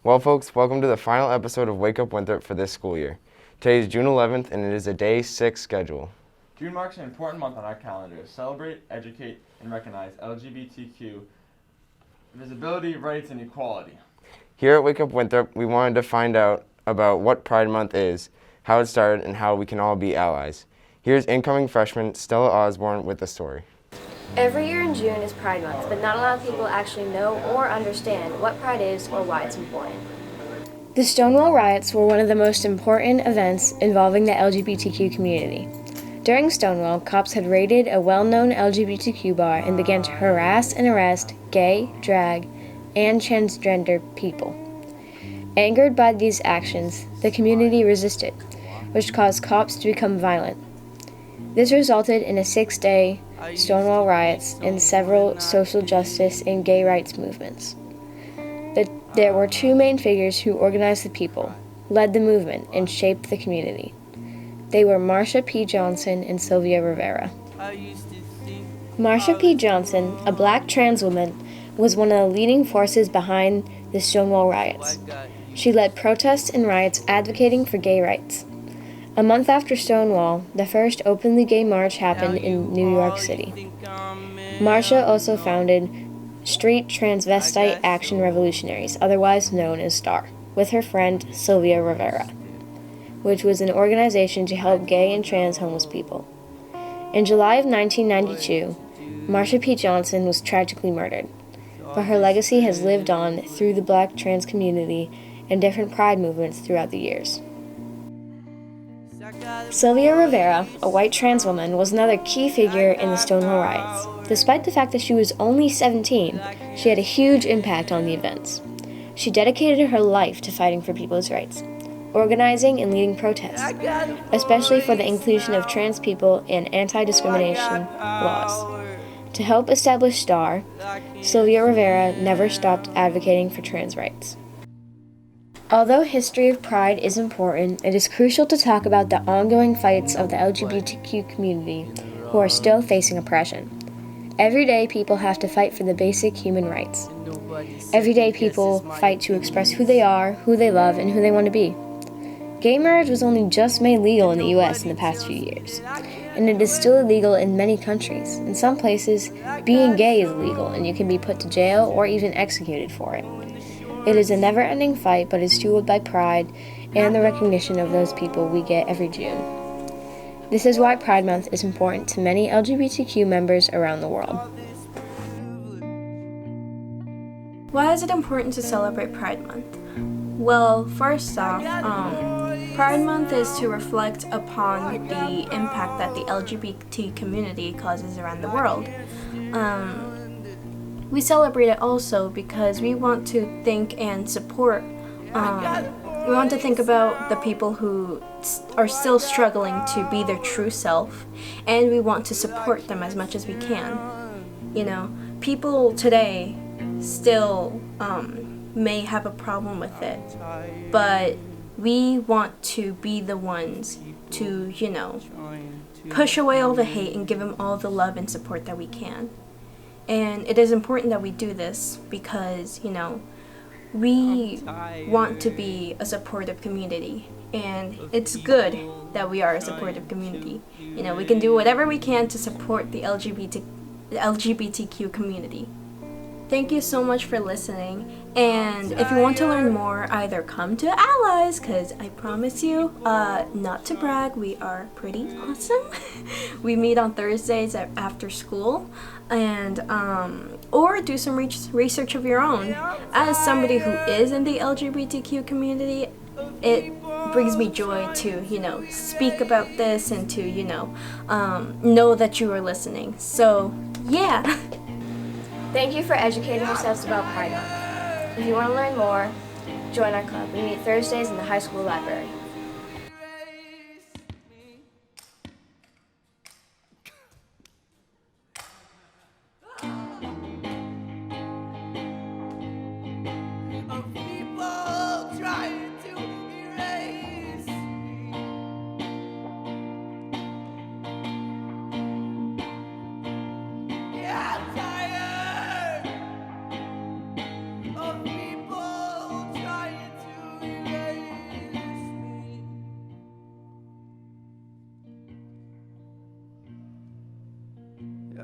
Well, folks, welcome to the final episode of Wake Up Winthrop for this school year. Today is June 11th, and it is a Day 6 schedule. June marks an important month on our calendar to celebrate, educate, and recognize LGBTQ visibility, rights, and equality. Here at Wake Up Winthrop, we wanted to find out about what Pride Month is, how it started, and how we can all be allies. Here's incoming freshman Stella Osborne with the story. Every year in June is Pride Month, but not a lot of people actually know or understand what Pride is or why it's important. The Stonewall riots were one of the most important events involving the LGBTQ community. During Stonewall, cops had raided a well-known LGBTQ bar and began to harass and arrest gay, drag, and transgender people. Angered by these actions, the community resisted, which caused cops to become violent. This resulted in a 6-day Stonewall riots and several social justice and gay rights movements. There were two main figures who organized the people, led the movement, and shaped the community. They were Marsha P. Johnson and Sylvia Rivera. Marsha P. Johnson, a black trans woman, was one of the leading forces behind the Stonewall riots. She led protests and riots advocating for gay rights. A month after Stonewall, the first openly gay march happened in New York City. Marsha also founded Street Transvestite Action Revolutionaries, otherwise known as STAR, with her friend Sylvia Rivera, which was an organization to help gay and trans homeless people. In July of 1992, Marsha P. Johnson was tragically murdered, but her legacy has lived on through the black trans community and different pride movements throughout the years. Sylvia Rivera, a white trans woman, was another key figure in the Stonewall riots. Despite the fact that she was only 17, she had a huge impact on the events. She dedicated her life to fighting for people's rights, organizing and leading protests, especially for the inclusion of trans people and anti-discrimination laws. To help establish STAR, Sylvia Rivera never stopped advocating for trans rights. Although history of Pride is important, it is crucial to talk about the ongoing fights of the LGBTQ community who are still facing oppression. Every day people have to fight for the basic human rights. Every day people fight to express who they are, who they love, and who they want to be. Gay marriage was only just made legal in the U.S. in the past few years, and it is still illegal in many countries. In some places, being gay is illegal, and you can be put to jail or even executed for it. It is a never-ending fight, but is fueled by pride and the recognition of those people we get every June. This is why Pride Month is important to many LGBTQ members around the world. Why is it important to celebrate Pride Month? Well, first off, Pride Month is to reflect upon the impact that the LGBT community causes around the world. We celebrate it also because we want to think and support, we want to think about the people who are still struggling to be their true self, and we want to support them as much as we can. You know, people today still may have a problem with it, but we want to be the ones to, push away all the hate and give them all the love and support that we can. And it is important that we do this because, we want to be a supportive community. And it's good that we are a supportive community. We can do whatever we can to support the LGBTQ community. Thank you so much for listening. And if you want to learn more, either come to Allies, because I promise you, not to brag, we are pretty awesome. We meet on Thursdays after school, and or do some research of your own. As somebody who is in the LGBTQ community, it brings me joy to, speak about this and to, know that you are listening. So, yeah. Thank you for educating yourselves about Pride Month. If you want to learn more, join our club. We meet Thursdays in the high school library. Of people trying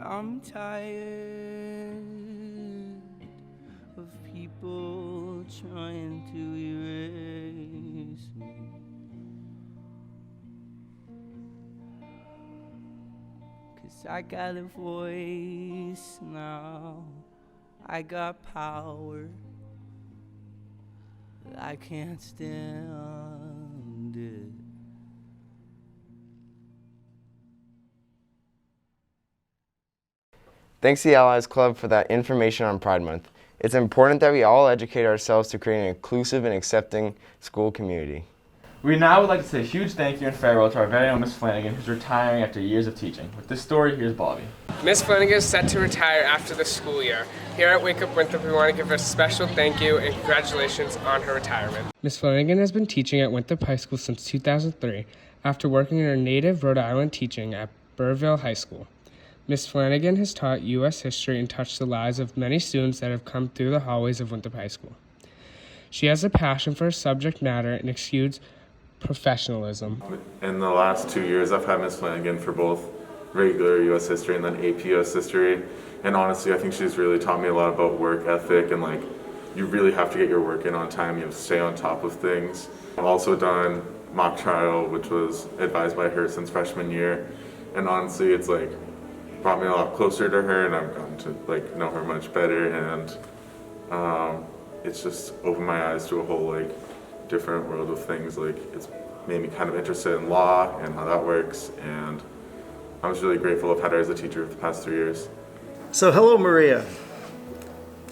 I'm tired of people trying to erase me. Cause I got a voice now, I got power, I can't stand it. Thanks to the Allies Club for that information on Pride Month. It's important that we all educate ourselves to create an inclusive and accepting school community. We now would like to say a huge thank you and farewell to our very own Miss Flanagan, who's retiring after years of teaching. With this story, here's Bobby. Miss Flanagan is set to retire after the school year. Here at Wake Up Winthrop, we want to give her a special thank you and congratulations on her retirement. Miss Flanagan has been teaching at Winthrop High School since 2003, after working in her native Rhode Island teaching at Burrville High School. Miss Flanagan has taught U.S. history and touched the lives of many students that have come through the hallways of Winthrop High School. She has a passion for subject matter and exudes professionalism. In the last 2 years, I've had Miss Flanagan for both regular U.S. history and then AP U.S. history. And honestly, I think she's really taught me a lot about work ethic and you really have to get your work in on time. You have to stay on top of things. I've also done mock trial, which was advised by her since freshman year. And honestly, it's brought me a lot closer to her, and I've gotten to know her much better, and it's just opened my eyes to a whole different world of things. It's made me kind of interested in law and how that works, and I was really grateful I've had her as a teacher for the past 3 years. So hello, Maria.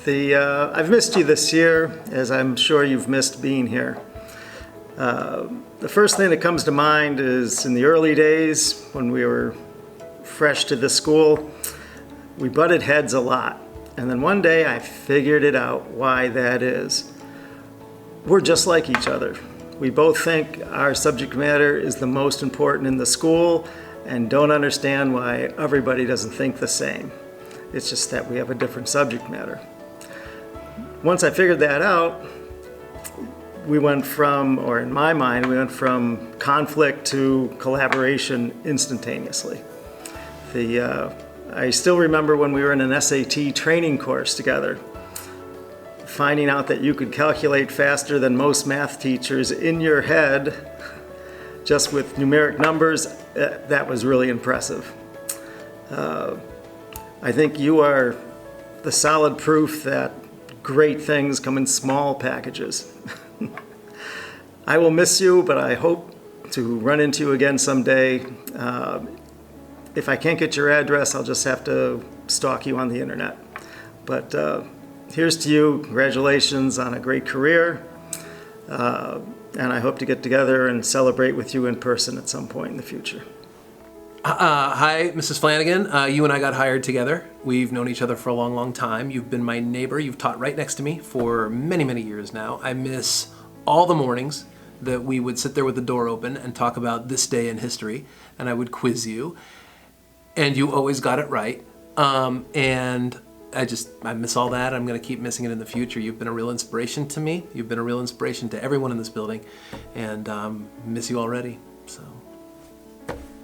I've missed you this year, as I'm sure you've missed being here. The first thing that comes to mind is in the early days when we were fresh to the school, we butted heads a lot. And then one day I figured it out why that is. We're just like each other. We both think our subject matter is the most important in the school and don't understand why everybody doesn't think the same. It's just that we have a different subject matter. Once I figured that out, we went from, or in my mind, we went from conflict to collaboration instantaneously. I still remember when we were in an SAT training course together, finding out that you could calculate faster than most math teachers in your head just with numeric numbers. That was really impressive. I think you are the solid proof that great things come in small packages. I will miss you, but I hope to run into you again someday. If I can't get your address, I'll just have to stalk you on the internet. But here's to you. Congratulations on a great career. And I hope to get together and celebrate with you in person at some point in the future. Hi, Mrs. Flanagan. You and I got hired together. We've known each other for a long, long time. You've been my neighbor. You've taught right next to me for many, many years now. I miss all the mornings that we would sit there with the door open and talk about this day in history, and I would quiz you. And you always got it right. And I miss all that. I'm gonna keep missing it in the future. You've been a real inspiration to me. You've been a real inspiration to everyone in this building, and miss you already, so.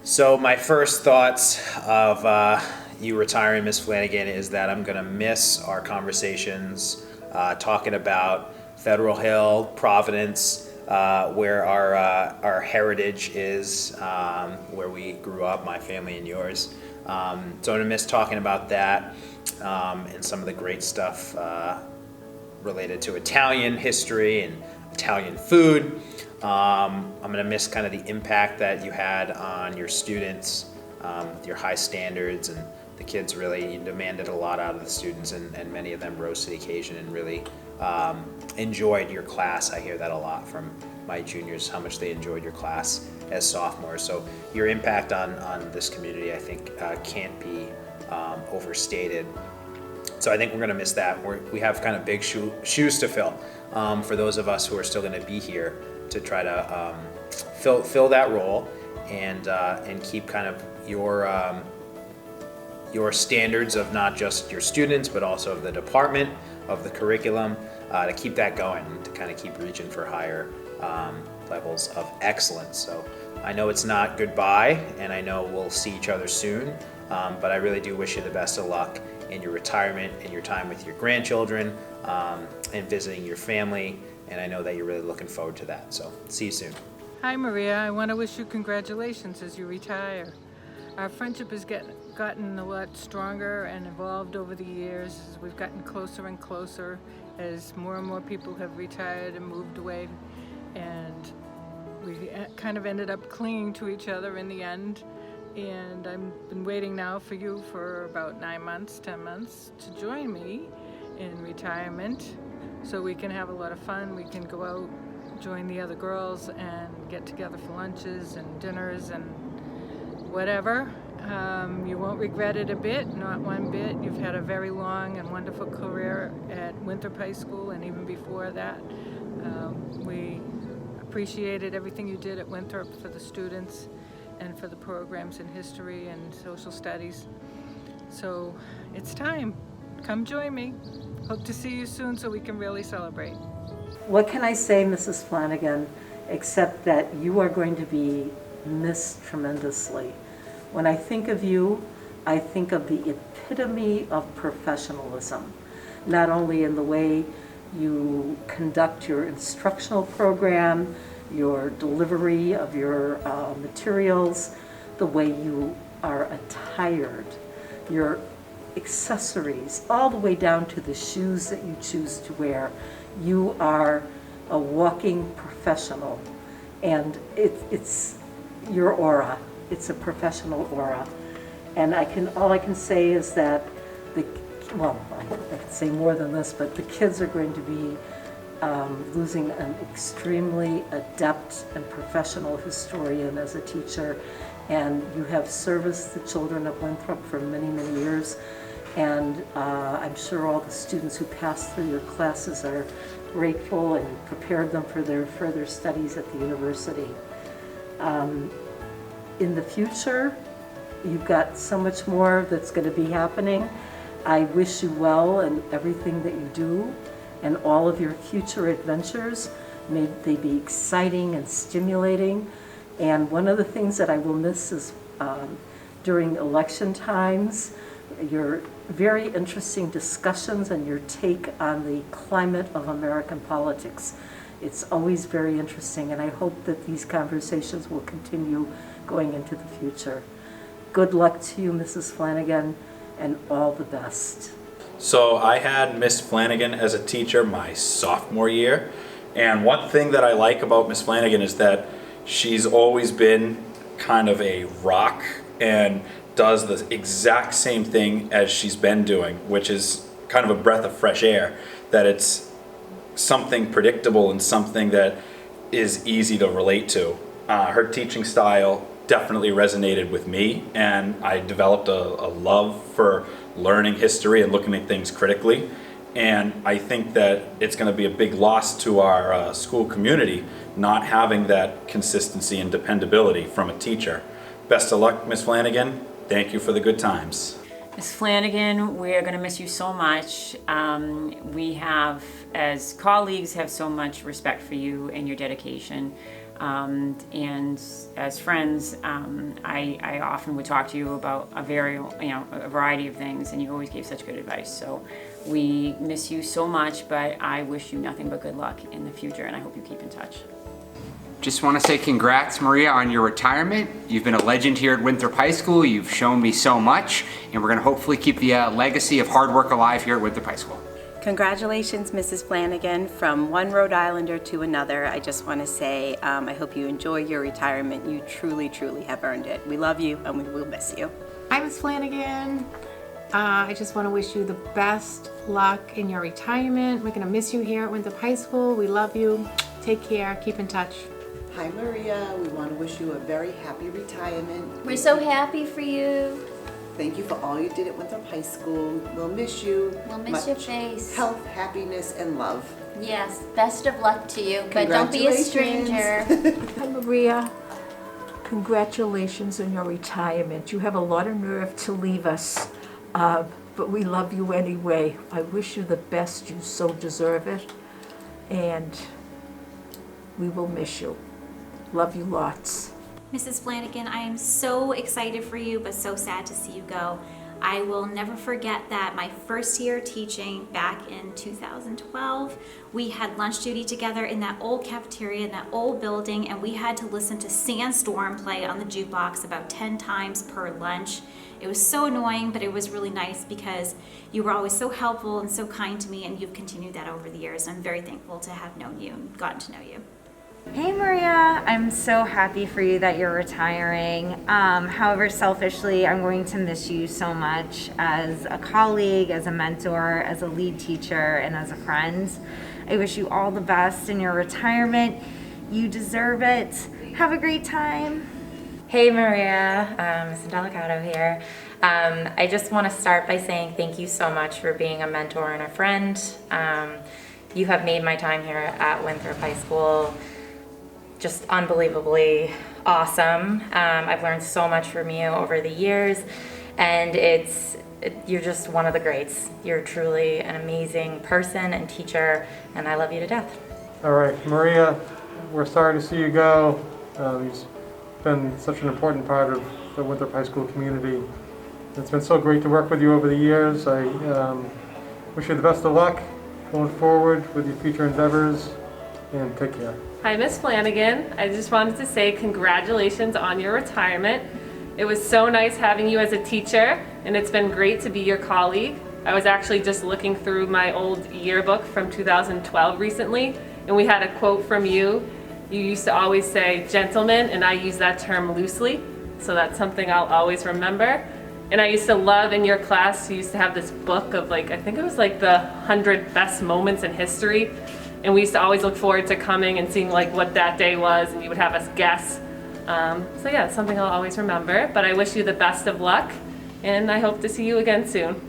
So my first thoughts of you retiring, Miss Flanagan, is that I'm gonna miss our conversations talking about Federal Hill, Providence, where our heritage is, where we grew up, my family and yours. So I'm gonna miss talking about that and some of the great stuff related to Italian history and Italian food. I'm gonna miss kind of the impact that you had on your students, with your high standards, and the kids really demanded a lot out of the students, and many of them rose to the occasion and really enjoyed your class. I hear that a lot from my juniors, how much they enjoyed your class as sophomores. So your impact on this community, I think, can't be overstated. So I think we're gonna miss that. We have kind of big shoes to fill for those of us who are still gonna be here to try to fill that role and keep kind of your standards of not just your students, but also of the department, of the curriculum, to keep that going, and to kind of keep reaching for higher levels of excellence. So I know it's not goodbye, and I know we'll see each other soon, But I really do wish you the best of luck in your retirement and your time with your grandchildren, and visiting your family. And I know that you're really looking forward to that. So see you soon. Hi Maria, I want to wish you congratulations as you retire. Our friendship has gotten a lot stronger and evolved over the years as we've gotten closer and closer as more and more people have retired and moved away, and we kind of ended up clinging to each other in the end. And I've been waiting now for you for about 9 months, 10 months to join me in retirement so we can have a lot of fun. We can go out, join the other girls, and get together for lunches and dinners and whatever. You won't regret it a bit, not one bit. You've had a very long and wonderful career at Winthrop High School and even before that. We appreciated everything you did at Winthrop for the students and for the programs in history and social studies. So it's time. Come join me. Hope to see you soon so we can really celebrate. What can I say, Mrs. Flanagan, except that you are going to be missed tremendously. When I think of you, I think of the epitome of professionalism, not only in the way you conduct your instructional program, your delivery of your materials, the way you are attired, your accessories, all the way down to the shoes that you choose to wear. You are a walking professional, and it's your aura. It's a professional aura, and all I can say is that I can say more than this, but the kids are going to be losing an extremely adept and professional historian as a teacher, and you have serviced the children of Winthrop for many, many years, and I'm sure all the students who passed through your classes are grateful, and you prepared them for their further studies at the university. In the future, you've got so much more that's going to be happening. I wish you well in everything that you do, and all of your future adventures. May they be exciting and stimulating. And one of the things that I will miss is during election times, your very interesting discussions and your take on the climate of American politics. It's always very interesting, and I hope that these conversations will continue going into the future. Good luck to you, Mrs. Flanagan, and all the best. So I had Miss Flanagan as a teacher my sophomore year, and one thing that I like about Miss Flanagan is that she's always been kind of a rock and does the exact same thing as she's been doing, which is kind of a breath of fresh air, that it's something predictable and something that is easy to relate to. Her teaching style definitely resonated with me, and I developed a love for learning history and looking at things critically. And I think that it's going to be a big loss to our school community not having that consistency and dependability from a teacher. Best of luck, Miss Flanagan. Thank you for the good times. Ms. Flanagan, we're going to miss you so much. We have, as colleagues, have so much respect for you and your dedication. And as friends, I often would talk to you about a variety of things, and you always gave such good advice. So we miss you so much, but I wish you nothing but good luck in the future, and I hope you keep in touch. Just want to say congrats, Maria, on your retirement. You've been a legend here at Winthrop High School. You've shown me so much, and we're going to hopefully keep the legacy of hard work alive here at Winthrop High School. Congratulations, Mrs. Flanagan, from one Rhode Islander to another. I just want to say I hope you enjoy your retirement. You truly, truly have earned it. We love you, and we will miss you. Hi, Ms. Flanagan. I just want to wish you the best luck in your retirement. We're going to miss you here at Winthrop High School. We love you. Take care. Keep in touch. Hi, Maria. We want to wish you a very happy retirement. We're so happy for you. Thank you for all you did at Winthrop High School. We'll miss you. We'll miss your face. Health, happiness, and love. Yes, best of luck to you, but don't be a stranger. Hi, Maria. Congratulations on your retirement. You have a lot of nerve to leave us, but we love you anyway. I wish you the best. You so deserve it, and we will miss you. Love you lots. Mrs. Flanagan, I am so excited for you, but so sad to see you go. I will never forget that my first year teaching back in 2012, we had lunch duty together in that old cafeteria, in that old building, and we had to listen to Sandstorm play on the jukebox about 10 times per lunch. It was so annoying, but it was really nice because you were always so helpful and so kind to me, and you've continued that over the years. I'm very thankful to have known you and gotten to know you. Hey Maria, I'm so happy for you that you're retiring. However, selfishly, I'm going to miss you so much as a colleague, as a mentor, as a lead teacher, and as a friend. I wish you all the best in your retirement. You deserve it. Have a great time. Hey Maria, Ms. Delicato here. I just want to start by saying thank you so much for being a mentor and a friend. You have made my time here at Winthrop High School just unbelievably awesome. I've learned so much from you over the years, and you're just one of the greats. You're truly an amazing person and teacher, and I love you to death. All right, Maria, we're sorry to see you go. You've been such an important part of the Winthrop High School community. It's been so great to work with you over the years. I wish you the best of luck going forward with your future endeavors, and take care. Hi, Miss Flanagan. I just wanted to say congratulations on your retirement. It was so nice having you as a teacher, and it's been great to be your colleague. I was actually just looking through my old yearbook from 2012 recently, and we had a quote from you. You used to always say gentleman, and I use that term loosely, so that's something I'll always remember. And I used to love in your class, you used to have this book of I think it was the 100 best moments in history. And we used to always look forward to coming and seeing what that day was, and you would have us guess. So yeah, it's something I'll always remember. But I wish you the best of luck, and I hope to see you again soon.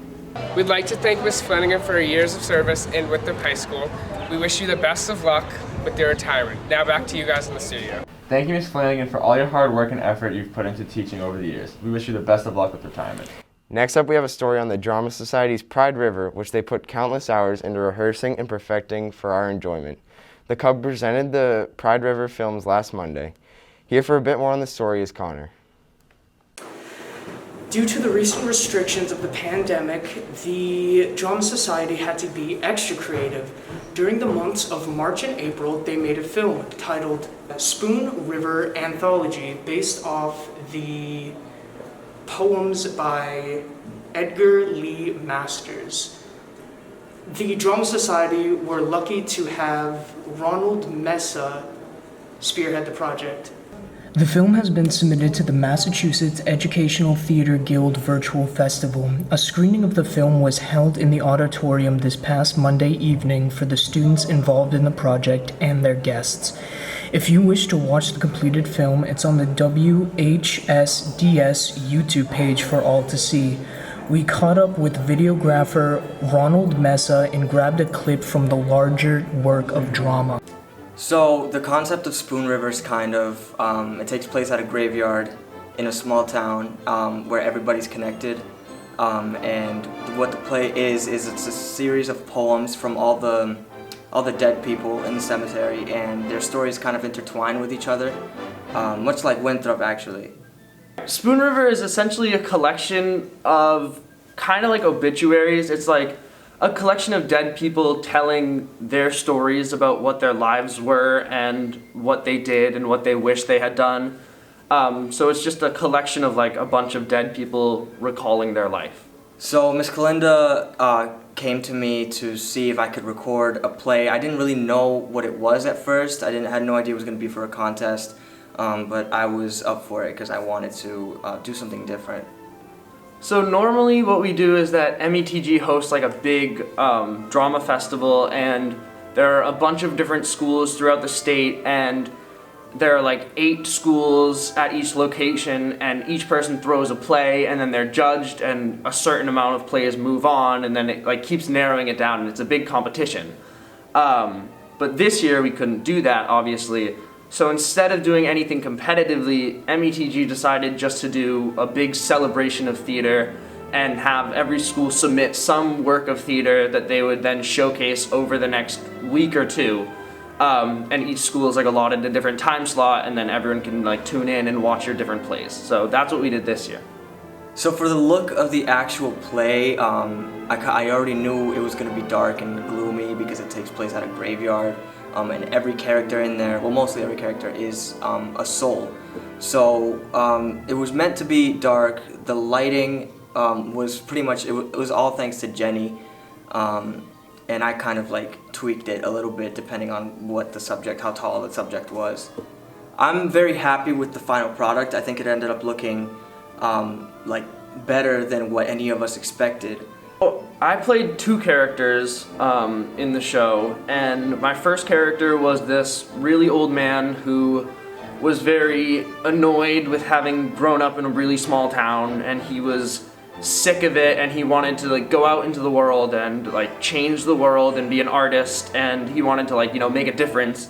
We'd like to thank Ms. Flanagan for her years of service in Winthrop High School. We wish you the best of luck with your retirement. Now back to you guys in the studio. Thank you, Ms. Flanagan, for all your hard work and effort you've put into teaching over the years. We wish you the best of luck with retirement. Next up, we have a story on the Drama Society's Pride River, which they put countless hours into rehearsing and perfecting for our enjoyment. The Cub presented the Pride River films last Monday. Here for a bit more on the story is Connor. Due to the recent restrictions of the pandemic, the Drama Society had to be extra creative. During the months of March and April, they made a film titled Spoon River Anthology, based off the poems by Edgar Lee Masters. The Drama Society were lucky to have Ronald Mesa spearhead the project. The film has been submitted to the Massachusetts Educational Theater Guild Virtual Festival. A screening of the film was held in the auditorium this past Monday evening for the students involved in the project and their guests. If you wish to watch the completed film, it's on the WHSDS YouTube page for all to see. We caught up with videographer Ronald Mesa and grabbed a clip from the larger work of drama. So the concept of Spoon River is it takes place at a graveyard in a small town where everybody's connected. And what the play is it's a series of poems from all the dead people in the cemetery, and their stories kind of intertwine with each other, much like Winthrop actually. Spoon River is essentially a collection of kind of like obituaries. It's like a collection of dead people telling their stories about what their lives were and what they did and what they wish they had done. So it's just a collection of a bunch of dead people recalling their life. So Miss Kalinda came to me to see if I could record a play. I didn't really know what it was at first. I had no idea it was going to be for a contest, but I was up for it because I wanted to do something different. So normally what we do is that METG hosts a big drama festival, and there are a bunch of different schools throughout the state, and there are 8 schools at each location, and each person throws a play, and then they're judged, and a certain amount of plays move on, and then it keeps narrowing it down, and it's a big competition. But this year we couldn't do that, obviously. So instead of doing anything competitively, METG decided just to do a big celebration of theater and have every school submit some work of theater that they would then showcase over the next week or two. and each school is like allotted a different time slot, and then everyone can like tune in and watch your different plays. So that's what we did this year. So for the look of the actual play, I already knew it was going to be dark and gloomy because it takes place at a graveyard, and every character in there, well, mostly every character is a soul. So it was meant to be dark. The lighting was pretty much, it was all thanks to Jenny, and I kind of like tweaked it a little bit depending on what the subject, how tall the subject was. I'm very happy with the final product. I think it ended up looking like better than what any of us expected. I played two characters in the show, and my first character was this really old man who was very annoyed with having grown up in a really small town, and he was sick of it, and he wanted to like go out into the world and like change the world and be an artist, and he wanted to like, you know, make a difference.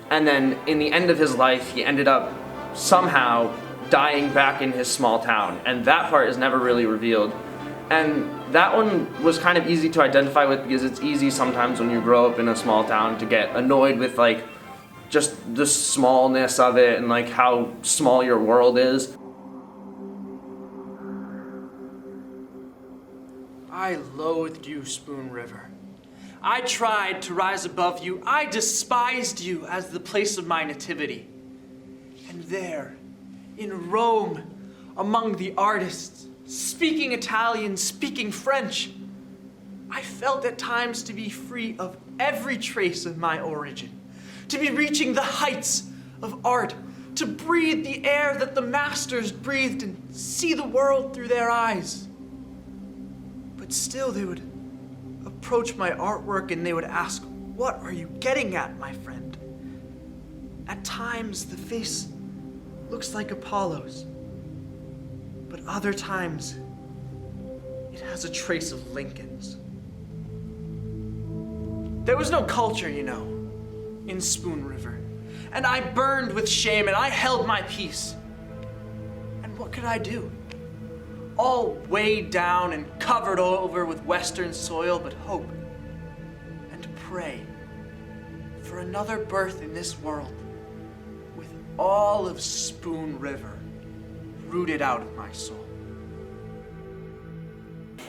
And then in the end of his life, he ended up somehow dying back in his small town, and that part is never really revealed. And that one was kind of easy to identify with because it's easy sometimes when you grow up in a small town to get annoyed with like just the smallness of it and like how small your world is. I loathed you, Spoon River. I tried to rise above you. I despised you as the place of my nativity. And there, in Rome, among the artists, speaking Italian, speaking French, I felt at times to be free of every trace of my origin, to be reaching the heights of art, to breathe the air that the masters breathed and see the world through their eyes. But still they would approach my artwork and they would ask, "What are you getting at, my friend?" At times the face looks like Apollo's, but other times it has a trace of Lincoln's. There was no culture, you know, in Spoon River, and I burned with shame and I held my peace. And what could I do? All weighed down and covered over with Western soil, but hope and pray for another birth in this world with all of Spoon River rooted out of my soul.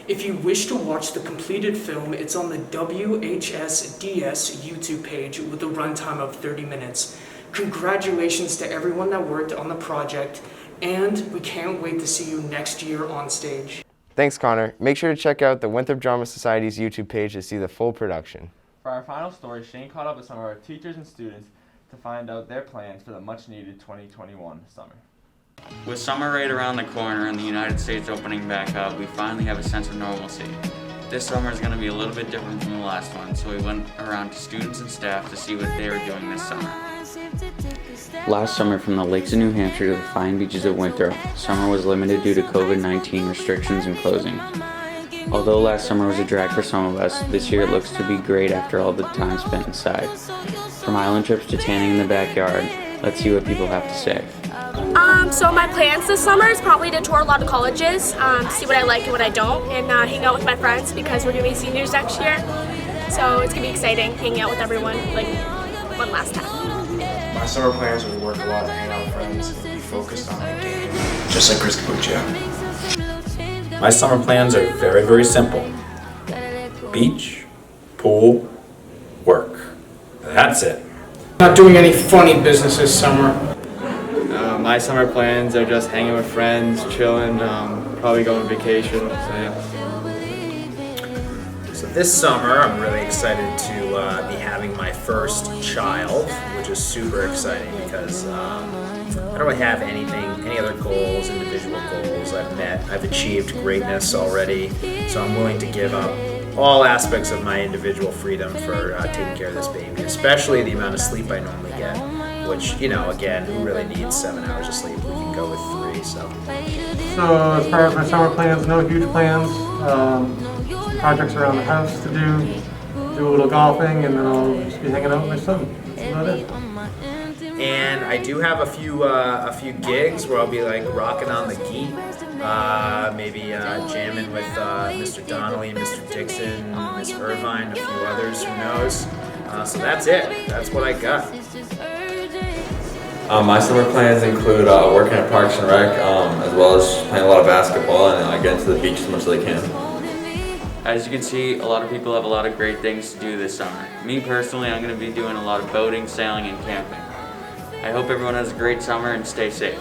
If you wish to watch the completed film, it's on the WHSDS YouTube page with a runtime of 30 minutes. Congratulations to everyone that worked on the project, and we can't wait to see you next year on stage. Thanks, Connor. Make sure to check out the Winthrop Drama Society's YouTube page to see the full production. For our final story, Shane caught up with some of our teachers and students to find out their plans for the much-needed 2021 summer. With summer right around the corner and the United States opening back up, we finally have a sense of normalcy. This summer is going to be a little bit different from the last one, so we went around to students and staff to see what they were doing this summer. Last summer, from the lakes of New Hampshire to the fine beaches of Winthrop, summer was limited due to COVID-19 restrictions and closing. Although last summer was a drag for some of us, this year it looks to be great after all the time spent inside. From island trips to tanning in the backyard, let's see what people have to say. So my plans this summer is probably to tour a lot of colleges, see what I like and what I don't, and hang out with my friends because we're going to be seniors next year. So it's going to be exciting hanging out with everyone like one last time. My summer plans are to work a lot, hang out with friends, and be focused on my game, just like Chris Capuccio. My summer plans are very, very simple. Beach, pool, work. That's it. Not doing any funny business this summer. My summer plans are just hanging with friends, chilling, probably going on vacation, so yeah. So this summer I'm really excited to be having my first child, which is super exciting because I don't really have any other goals, individual goals I've achieved greatness already, so I'm willing to give up all aspects of my individual freedom for taking care of this baby, especially the amount of sleep I normally get, which, you know, again, who really needs 7 hours of sleep? We can go with 3, so. So as far as my summer plans, no huge plans. Projects around the house to do a little golfing, and then I'll just be hanging out with my son. That's about it. And I do have a few gigs where I'll be like rocking on the geet, maybe jamming with Mr. Donnelly, Mr. Dixon, Miss Irvine, a few others, who knows. So that's it. That's what I got. My summer plans include working at Parks and Rec, as well as playing a lot of basketball and getting to the beach as much as I can. As you can see, a lot of people have a lot of great things to do this summer. Me personally, I'm going to be doing a lot of boating, sailing, and camping. I hope everyone has a great summer and stay safe.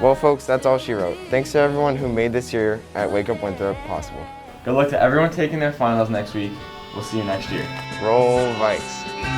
Well, folks, that's all she wrote. Thanks to everyone who made this year at Wake Up Winthrop possible. Good luck to everyone taking their finals next week. We'll see you next year. Roll Vikes.